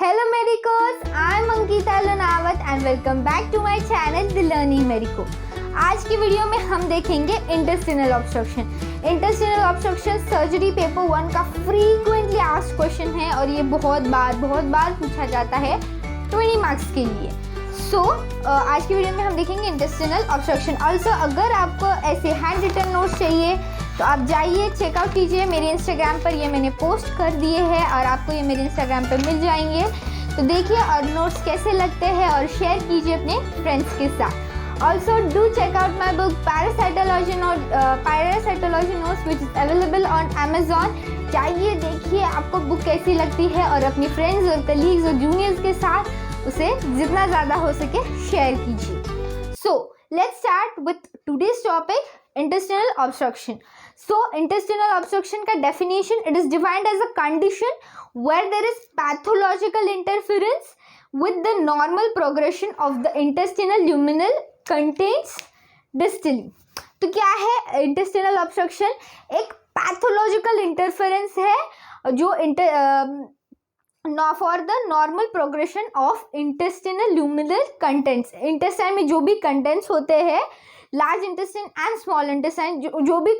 Hello Medicos, I am Ankita Lunawat and welcome back to my channel The Learning Medico। आज की video में हम देखेंगे intestinal obstruction. Intestinal obstruction surgery paper 1 का frequently asked question है और ये बहुत बार पूछा जाता है 20 मार्क्स के लिए। आज की वीडियो में हम देखेंगे इंटेस्टिनल ऑब्स्ट्रक्शन। ऑल्सो अगर आपको ऐसे हैंड रिटन नोट्स चाहिए तो आप जाइए चेकआउट कीजिए मेरे इंस्टाग्राम पर, ये मैंने पोस्ट कर दिए हैं और आपको ये मेरे इंस्टाग्राम पर मिल जाएंगे। तो देखिए और नोट्स कैसे लगते हैं और शेयर कीजिए अपने फ्रेंड्स के साथ। Also do check out my book parasitology notes which is available on Amazon. जाइए देखिए आपको बुक कैसी लगती है और अपनी फ्रेंड्स और कलीग्स और जूनियर्स के साथ उसे जितना ज़्यादा हो सके शेयर कीजिए। So let's start with today's topic intestinal obstruction। So intestinal obstruction का definition, it is defined as a condition where there is pathological interference with the normal progression of the intestinal luminal contents distally। तो क्या है intestinal obstruction? एक pathological interference है जो for the normal progression of intestinal luminal contents। intestine में जो भी contents होते हैं, large intestine and small intestine जो भी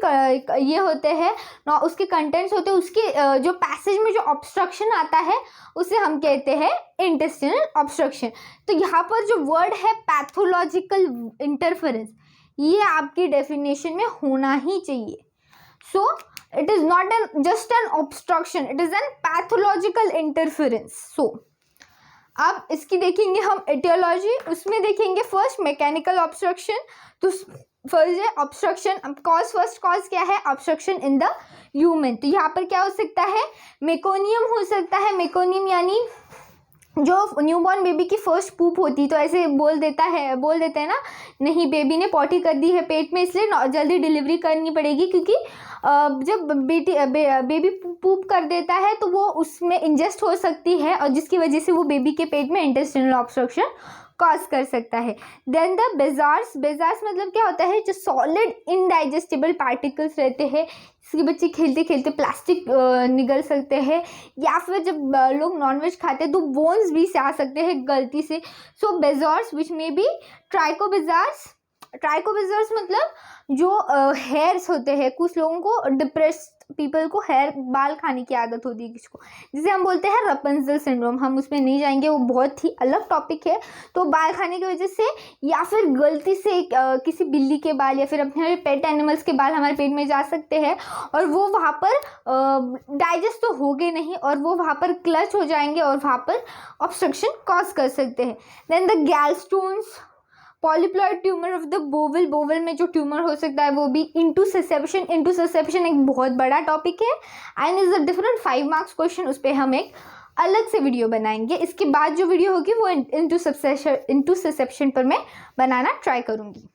ये होते हैं उसके कंटेंट्स होते हैं, उसके जो पैसेज में जो ऑब्स्ट्रक्शन आता है उसे हम कहते हैं इंटेस्टिनल ऑब्स्ट्रक्शन। तो यहाँ पर जो वर्ड है पैथोलॉजिकल इंटरफेरेंस, ये आपकी डेफिनेशन में होना ही चाहिए। So it is not an just an obstruction, it is an pathological interference. So अब इसकी देखेंगे हम एटियोलॉजी, उसमें देखेंगे फर्स्ट मैकेनिकल ऑब्स्ट्रक्शन। तो फर्स्ट है ऑब्स्ट्रक्शन, फर्स्ट कॉज क्या है? Obstruction in the lumen. तो यहाँ पर क्या हो सकता है? मेकोनियम हो सकता है। मेकोनियम यानी जो न्यूबॉर्न बेबी की फर्स्ट पूप होती, तो ऐसे बोल देते हैं ना, नहीं बेबी ने पॉटी कर दी है पेट में इसलिए जल्दी डिलीवरी करनी पड़ेगी, क्योंकि जब बेबी पूप कर देता है तो वो उसमें इंजेस्ट हो सकती है और जिसकी वजह से वो बेबी के पेट में इंटेस्टिनल ऑब्स्ट्रक्शन कॉज कर सकता है। देन द बेजार्स मतलब क्या होता है? जो सॉलिड इनडाइजेस्टिबल पार्टिकल्स रहते हैं, इसके बच्चे खेलते खेलते प्लास्टिक निगल सकते हैं, या फिर जब लोग नॉनवेज खाते हैं तो बोन्स भी से आ सकते हैं गलती से। सो बेजार्स विच में बी ट्राइकोबेजर्स मतलब जो हेयर्स होते हैं, कुछ लोगों को डिप्रेस्ड पीपल को हेयर बाल खाने की आदत होती है किसको, जिसे हम बोलते हैं रपंजल सिंड्रोम। हम उसमें नहीं जाएंगे, वो बहुत ही अलग टॉपिक है। तो बाल खाने की वजह से या फिर गलती से किसी बिल्ली के बाल या फिर अपने पेट एनिमल्स के बाल हमारे पेट में जा सकते हैं और वो वहाँ पर डाइजेस्ट तो होंगे नहीं और वो वहाँ पर क्लच हो जाएंगे और वहाँ पर ऑब्स्ट्रक्शन कॉज कर सकते हैं। Then the gallstones, polyploid tumour of the bowel में जो ट्यूमर हो सकता है वो भी। इंटूसेप्शन एक बहुत बड़ा टॉपिक है and is a different 5 marks question, उस पर हम एक अलग से वीडियो बनाएंगे। इसके बाद जो वीडियो होगी वो इंटूसेप्शन पर मैं बनाना ट्राई करूँगी।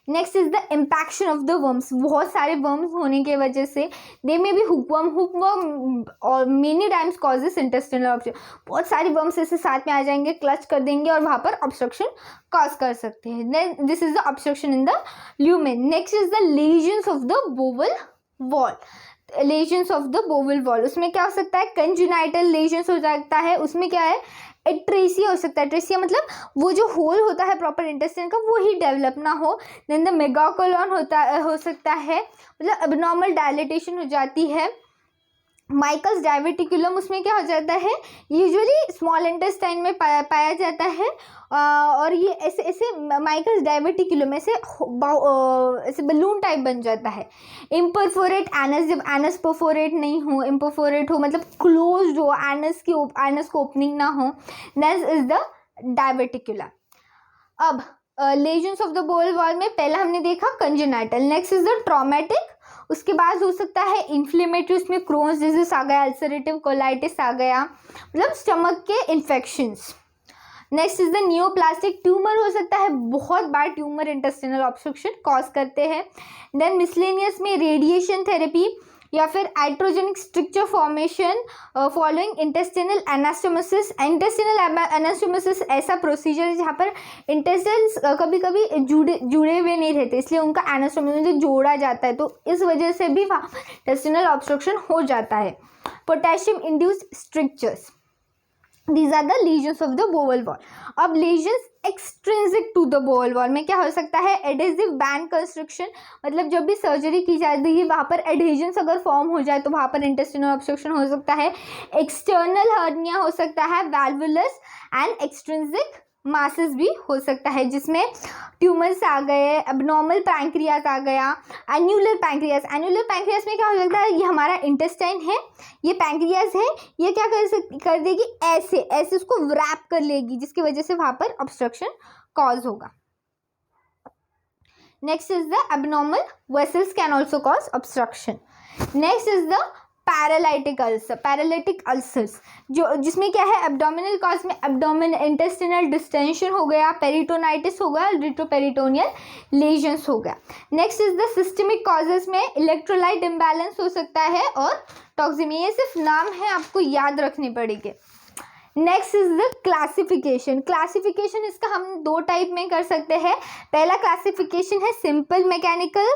Next is the impaction of the worms. बहुत सारे वर्म्स होने की वजह से दे में भी हुकवर्म और many times causes intestinal obstruction. बहुत सारे वर्म्स ऐसे साथ में आ जाएंगे, क्लच कर देंगे और वहाँ पर ऑब्स्ट्रक्शन कॉज कर सकते हैं। Then this is the obstruction in the lumen. Next is the lesions of the bowel wall. Lesions of the bowel wall, उसमें क्या हो सकता है? कंजेनाइटल लेजन्स हो सकता है। उसमें क्या है? एट्रेसिया हो सकता है। एट्रेसिया मतलब वो जो होल होता है प्रॉपर इंटेस्टाइन का वो ही डेवलप ना हो। देन द मेगाकोलॉन हो सकता है, मतलब अबनॉर्मल डायलेटेशन हो जाती है। माइकल्स डायवर्टिकुलम, उसमें क्या हो जाता है? यूजुअली स्मॉल इंटेस्टाइन में पाया जाता है और ये ऐसे माइकल्स डायवर्टिकुलम ऐसे बलून टाइप बन जाता है। इम्परफोरेट एनस, जब एनस परफोरेट नहीं हो, इम्परफोरेट हो मतलब क्लोज हो, एनस को ओपनिंग ना हो, दिस इज द डायवर्टिकुलम। अब lesions of the bowel wall में पहला हमने देखा congenital. Next is the traumatic, उसके बाद हो सकता है इन्फ्लेमेटरी, उसमें क्रोन्स डिजीज आ गया, अल्सरेटिव कोलाइटिस आ गया, मतलब स्टमक के infections. Next is the neoplastic, tumour हो सकता है, बहुत बार ट्यूमर इंटेस्टिनल ऑब्स्ट्रक्शन कॉज करते हैं। देन मिसलेनियस में रेडिएशन थेरेपी या फिर iatrogenic structure formation following intestinal anastomosis. Intestinal anastomosis ऐसा प्रोसीजर है जहाँ पर इंटेस्टाइन्स कभी कभी जुड़े हुए नहीं रहते, इसलिए उनका एनास्टोमोसिस जोड़ा जाता है, तो इस वजह से भी वहाँ इंटेस्टिनल ऑब्स्ट्रक्शन हो जाता है। Potassium induced structures, These are the lesions of the bowel wall. अब lesions extrinsic to the bowel wall में क्या हो सकता है, adhesive band constriction, मतलब जब भी सर्जरी की जाती है वहाँ पर adhesions अगर फॉर्म हो जाए तो वहाँ पर intestinal obstruction हो सकता है, external hernia हो सकता है, valvulus and extrinsic मासेस भी हो सकता है जिसमें ट्यूमर्स आ गए, एबनॉर्मल पैंक्रियाज आ गया, एन्यूलर पैंक्रियाज। एन्यूलर पैंक्रियाज में क्या हो सकता है, ये हमारा इंटेस्टाइन है, ये पैंक्रियाज है, ये क्या कर देगी, ऐसे ऐसे उसको रैप कर लेगी जिसकी वजह से वहाँ पर ऑब्स्ट्रक्शन कॉज होगा। Next is the abnormal vessels can also cause obstruction. Next is the paralytic ulcer, paralytic ulcers जो जिसमें क्या है, एब्डोमिनल कॉज में एब्डोमिन इंटेस्टिनल डिस्टेंशन हो गया, पेरिटोनाइटिस हो गया, रिट्रोपेरिटोनियल लेजन्स हो गया। Next is the systemic causes में इलेक्ट्रोलाइट इम्बैलेंस हो सकता है और टॉक्सिमिया, ये सिर्फ नाम है, आपको याद रखने पड़ेंगे। Next is the classification. Classification इसका हम दो टाइप में कर सकते हैं। पहला क्लासिफिकेशन है simple mechanical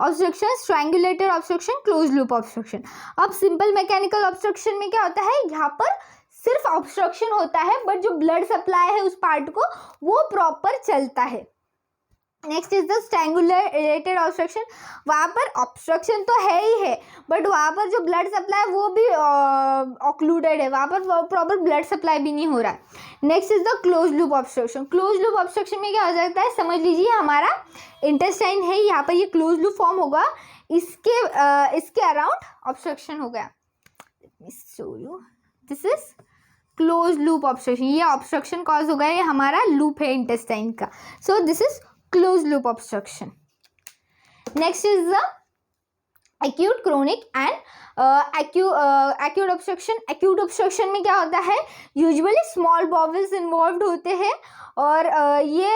obstruction, strangulated obstruction, close loop obstruction. अब सिंपल मैकेनिकल ऑब्स्ट्रक्शन में क्या होता है, यहाँ पर सिर्फ ऑब्स्ट्रक्शन होता है बट जो ब्लड सप्लाई है उस पार्ट को वो प्रॉपर चलता है। Next is the strangulated obstruction, वहाँ पर ऑब्स्ट्रक्शन तो है ही है बट वहाँ पर जो ब्लड सप्लाई है वो भी ऑक्लूडेड है, वहाँ पर प्रॉपर ब्लड सप्लाई भी नहीं हो रहा है। Next is the close loop obstruction. Close loop obstruction में क्या हो सकता है, समझ लीजिए हमारा इंटेस्टाइन है, यहाँ पर ये क्लोज लूप फॉर्म होगा, इसके अराउंड ऑब्स्ट्रक्शन हो गया। Show you, this is close loop obstruction, ये ऑब्स्ट्रक्शन कॉज हो गया, ये हमारा लूप है इंटेस्टाइन का, सो this is closed loop obstruction. Next is the acute, chronic and acute obstruction. acute obstruction में क्या होता है, यूजुअली स्मॉल बॉवल्स इन्वॉल्व होते हैं और ये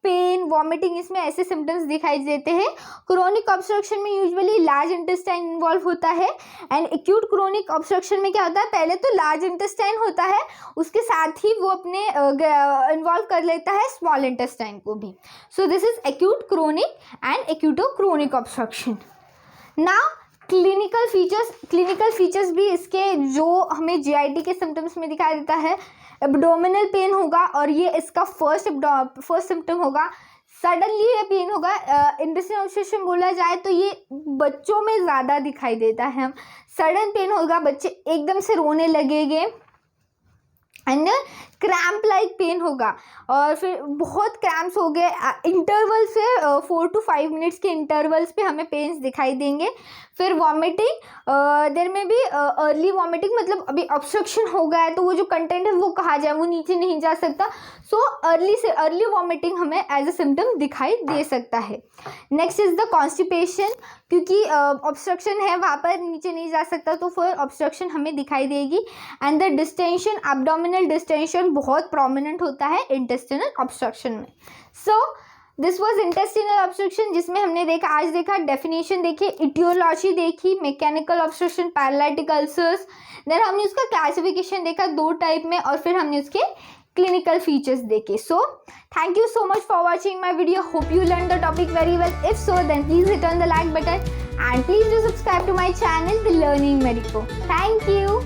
पेन, वॉमिटिंग, इसमें ऐसे सिम्टम्स दिखाई देते हैं। क्रोनिक ऑब्स्ट्रक्शन में यूजुअली लार्ज इंटेस्टाइन इन्वॉल्व होता है एंड एक्यूट क्रोनिक ऑब्स्ट्रक्शन में क्या होता है, पहले तो लार्ज इंटेस्टाइन होता है, उसके साथ ही वो अपने इन्वॉल्व कर लेता है स्मॉल इंटेस्टाइन को भी। So this is acute, chronic and acute chronic obstruction. Now clinical features भी इसके जो हमें जीआईटी के सिम्टम्स में दिखाई देता है, एब्डोमिनल पेन होगा और ये इसका फर्स्ट सिम्टम होगा। सडनली ये पेन होगा। इंटेस्टाइनल ऑब्स्ट्रक्शन बोला जाए तो ये बच्चों में ज़्यादा दिखाई देता है। सडन पेन होगा, बच्चे एकदम से रोने लगेंगे एंड क्रैम्प लाइक पेन होगा और फिर बहुत क्रैम्प्स हो गए, इंटरवल से 4 to 5 मिनट्स के इंटरवल्स पे हमें पेन्स दिखाई देंगे। फिर वॉमिटिंग, देर में भी अर्ली वॉमिटिंग, मतलब अभी ऑब्स्ट्रक्शन हो गया है तो वो जो कंटेंट है वो कहा जाए वो नीचे नहीं जा सकता, सो अर्ली वॉमिटिंग हमें एज अ सिम्टम दिखाई दे सकता है। नेक्स्ट इज द कॉन्स्टिपेशन, क्योंकि ऑब्स्ट्रक्शन है वहाँ पर नीचे नहीं जा सकता तो फिर ऑब्स्ट्रक्शन हमें दिखाई देगी। And the distension, abdominal distension बहुत प्रोमिनेंट होता है इंटेस्टिनल ऑब्स्ट्रक्शन में। So this was intestinal obstruction जिसमें हमने आज देखा डेफिनेशन देखी, इटियोलॉजी देखी, mechanical obstruction, paralytic ulcers, then हमने उसका क्लासिफिकेशन देखा 2 टाइप में और फिर हमने उसके clinical features देखे। So thank you so much for watching my video. Hope you learned the topic very well. If so, then please hit on the like button and please do subscribe to my channel, The Learning Medico. Thank you.